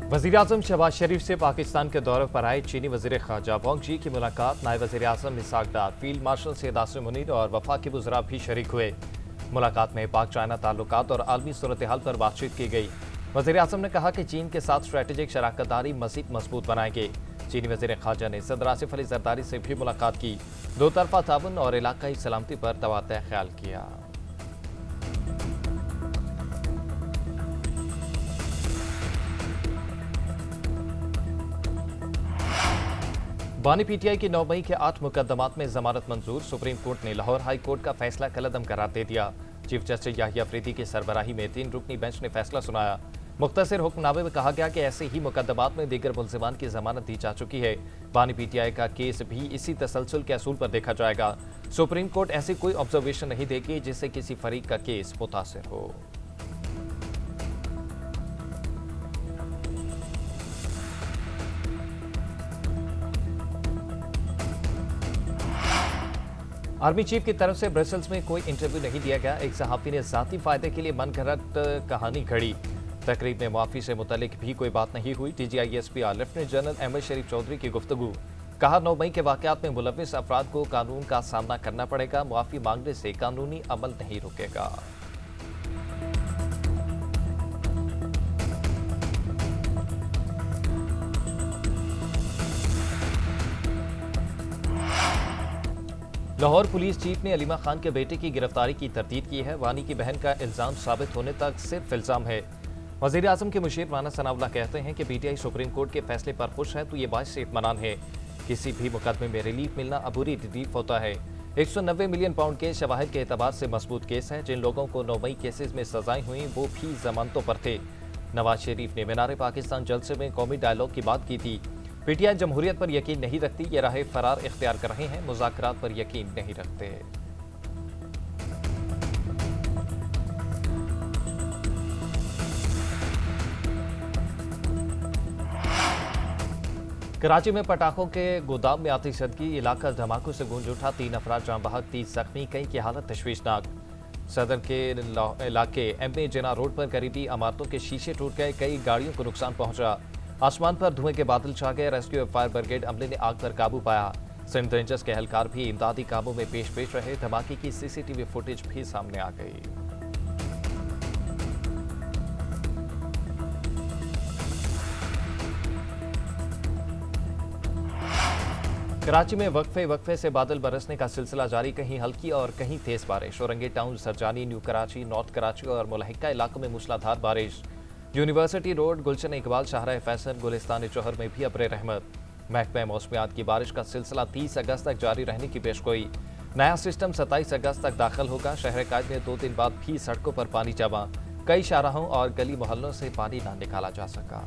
वज़ीर-ए-आज़म शहबाज शरीफ से पाकिस्तान के दौरे पर आए चीनी वज़ीर ख़ारजा वांग जी की मुलाकात नायब वज़ीर-ए-आज़म इसहाक डार, फील्ड मार्शल सैयद आसिम मुनीर और वफाकी वज़रा भी शरीक हुए। मुलाकात में पाक चाइना ताल्लुकात और आलमी सूरत हाल पर बातचीत की गई। वज़ीर-ए-आज़म ने कहा कि चीन के साथ स्ट्रेटेजिक शराकतदारी मज़ीद मजबूत बनाएंगे। चीनी वज़ीर ख़ारजा ने सदर आसिफ अली ज़रदारी से भी मुलाकात की, दो तरफ़ा ताउन और इलाकाई सलामती पर तबादला ख्याल किया। बानी पीटीआई की 9 मई के 8 मुकदमात में जमानत मंजूर। सुप्रीम कोर्ट ने लाहौर हाई कोर्ट का फैसला कलअदम करार दे दिया। चीफ जस्टिस याहिया अफरीदी की सरबराही में 3 रुकनी बेंच ने फैसला सुनाया। मुख्तसर हुक्मनामे में कहा गया कि ऐसे ही मुकदमात में दीगर मुल्जिमान की जमानत दी जा चुकी है। बानी पीटीआई का केस भी इसी तसलसल के असूल पर देखा जाएगा। सुप्रीम कोर्ट ऐसी कोई ऑब्जर्वेशन नहीं देगी जिससे किसी फरीक का केस मुतासिर हो। आर्मी चीफ की तरफ से ब्रसल्स में कोई इंटरव्यू नहीं दिया गया। एक सहाफी ने जाती फायदे के लिए मनगढ़ंत कहानी घड़ी। तकरीब में मुआफी से मुतल्लिक भी कोई बात नहीं हुई। DGISP लेफ्टिनेंट जनरल अहमद शरीफ चौधरी की गुफ्तगू। कहा 9 मई के वाकयात में मुलविस अफराद को कानून का सामना करना पड़ेगा। मुआफी मांगने से कानूनी अमल नहीं रुकेगा। लाहौर पुलिस चीफ ने अलीमा खान के बेटे की गिरफ्तारी की तरदीद की है। वानी की बहन का इल्जाम साबित होने तक सिर्फ इल्जाम है। वज़ीर-ए-आज़म के मुशीर राना सनाउल्लाह कहते हैं कि पीटीआई सुप्रीम कोर्ट के फैसले पर खुश है तो ये बात से इत्मीनान है। किसी भी मुकदमे में रिलीफ मिलना अबूरी रिलीफ होता है। 190 मिलियन पाउंड के शवाहिद के एतबार से मजबूत केस है। जिन लोगों को 9 मई केसेस में सजाएं हुई वो भी जमानतों पर थे। नवाज शरीफ ने मीनार पाकिस्तान जलसे में कौमी डायलॉग की बात की थी। पीटीआई जमहूरियत पर यकीन नहीं रखती, ये राह फरार इख्तियार कर रहे हैं, मुज़ाकरात पर यकीन नहीं रखते। कराची में पटाखों के गोदाम में आतिशबाजी, इलाका धमाकों से गूंज उठा। 3 अफराद जान बहक, 30 जख्मी, कई की हालत तशवीशनाक। सदर के इलाके MA जिना रोड पर करीबी इमारतों के शीशे टूट गए, कई गाड़ियों को नुकसान पहुंचा। आसमान पर धुएं के बादल छा गए। रेस्क्यू फायर ब्रिगेड अमले ने आग पर काबू पाया। सिंध रेंजर्स के एहलकार भी इमदादी कामों में पेश रहे। धमाके की CCTV फुटेज भी सामने आ गई। कराची में वक्फे से बादल बरसने का सिलसिला जारी, कहीं हल्की और कहीं तेज बारिश। Orangi Town, Surjani, New Karachi, North Karachi और मुलहिका इलाकों में मूसलाधार बारिश। यूनिवर्सिटी रोड, गुलशन इकबाल, शाहराह फैसल, गुलिस्तान चौहर में भी अब्र रहमत। महकमा मौसमियात की बारिश का सिलसिला 30 अगस्त तक जारी रहने की पेशगोई। नया सिस्टम 27 अगस्त तक दाखिल होगा। शहर कायद में 2 दिन बाद भी सड़कों पर पानी जमा। कई शाहराहों और गली मोहल्लों से पानी ना निकाला जा सका।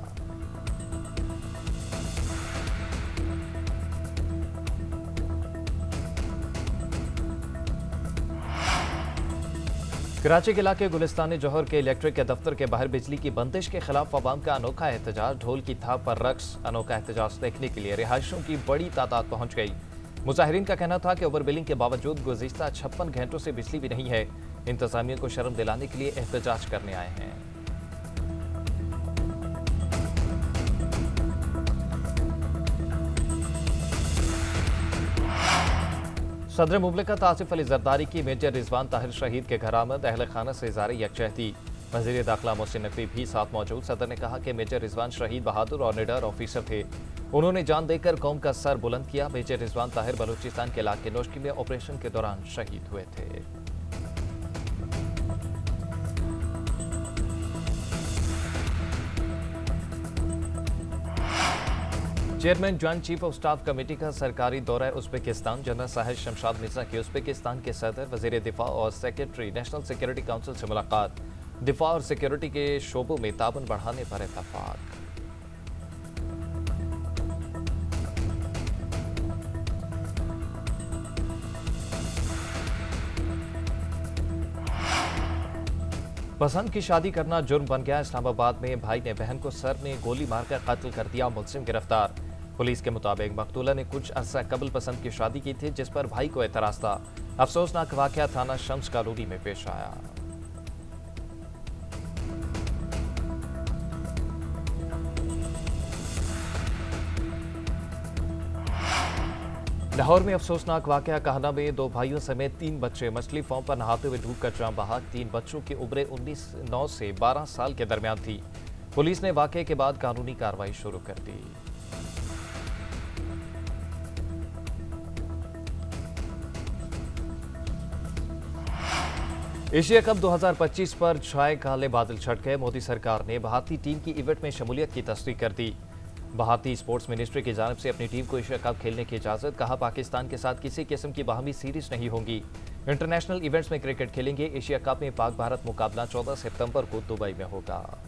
कराची के इलाके गुलिस्तान जौहर के इलेक्ट्रिक के दफ्तर के बाहर बिजली की बंदिश के खिलाफ अवाम का अनोखा एहतजाज। ढोल की थाप पर रक्स। अनोखा एहतजाज देखने के लिए रिहायशों की बड़ी तादाद पहुंच गई। मुजाहिरीन का कहना था कि ओवर बिलिंग के बावजूद गुज़िश्ता 56 घंटों से बिजली भी नहीं है। इंतजामिया को शर्म दिलाने के लिए एहतजाज करने आए हैं। सदर मुमलिकत आसिफ अली जरदारी की मेजर रिजवान ताहिर शहीद के घर आमद। अहल खाना से इज़हार यकजहती। वज़ीर दाखिला मोहसिन नकवी भी साथ मौजूद। सदर ने कहा कि मेजर रिजवान शहीद, बहादुर और निडर ऑफिसर थे। उन्होंने जान देकर कौम का सर बुलंद किया। मेजर रिजवान ताहिर बलूचिस्तान के इलाके नोशकी में ऑपरेशन के दौरान शहीद हुए थे। Chairman joint chief of staff committee का सरकारी दौरा उज़्बेकिस्तान। जनरल साहिब शमशाद मिर्जा की उज़्बेकिस्तान के सदर, वज़ीर दिफा और सेक्रेटरी नेशनल सिक्योरिटी काउंसिल से मुलाकात। दिफा और सिक्योरिटी के शोबों में ताउन बढ़ाने पर इत्तफाक। पसंद की शादी करना जुर्म बन गया। इस्लामाबाद में भाई ने बहन को सर में गोली मारकर कत्ल कर दिया, मुलजिम गिरफ्तार। पुलिस के मुताबिक मकतूला ने कुछ अरसा कबल पसंद की शादी की थी, जिस पर भाई को एतराज था। अफसोसनाक वाकया थाना शम्स कॉलोनी में पेश आया। लाहौर में अफसोसनाक वाकया कहना में 2 भाइयों समेत 3 बच्चे मछली फार्म पर नहाते हुए डूबकर जान बहक। 3 बच्चों की उम्रें 9 से 12 साल के दरमियान थी। पुलिस ने वाकये के बाद कानूनी कार्रवाई शुरू कर दी। एशिया कप 2025 पर छाए काले बादल छट गए। मोदी सरकार ने भारतीय टीम की इवेंट में शमूलियत की तस्दीक कर दी। भारतीय स्पोर्ट्स मिनिस्ट्री की जानिब से अपनी टीम को एशिया कप खेलने की इजाजत। कहा, पाकिस्तान के साथ किसी किस्म की बाहमी सीरीज नहीं होंगी। इंटरनेशनल इवेंट्स में क्रिकेट खेलेंगे। एशिया कप में पाक भारत मुकाबला 14 सितंबर को दुबई में होगा।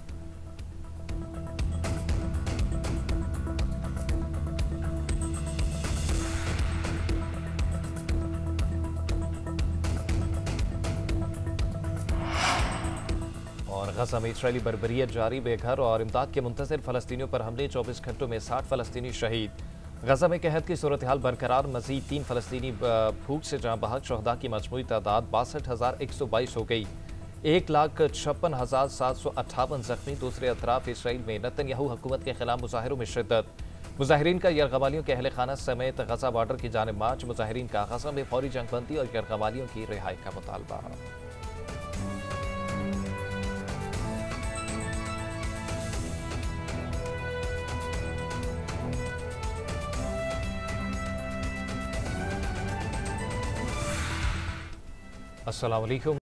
और गजा में इसराइली बर्बरियत जारी। बेघर और इमदाद के मुंतज़िर फलस्तीनियों पर हमले। 24 घंटों में 60 फलस्तीनी शहीद। गजा में कहत की सूरत हाल बरकरार। मजीद 3 फलस्तीनी भूख से जाँ बहक। शहदा की मजमूई तादाद 62,122 हो गई। 1,56,758 जख्मी। दूसरे अतराफ इसराइल में नेतन्याहू हुकूमत के खिलाफ मुजाहिरों में शिद्दत। मुजाहिरीन का यरगमालियों के अहल खाना समेत गजा बॉर्डर की जानिब मार्च। मुजाहिरीन का गजा में फौरी जंगबंदी और यरगमालियों की रिहाई का मुतालबा। अस्सलाम वालेकुम।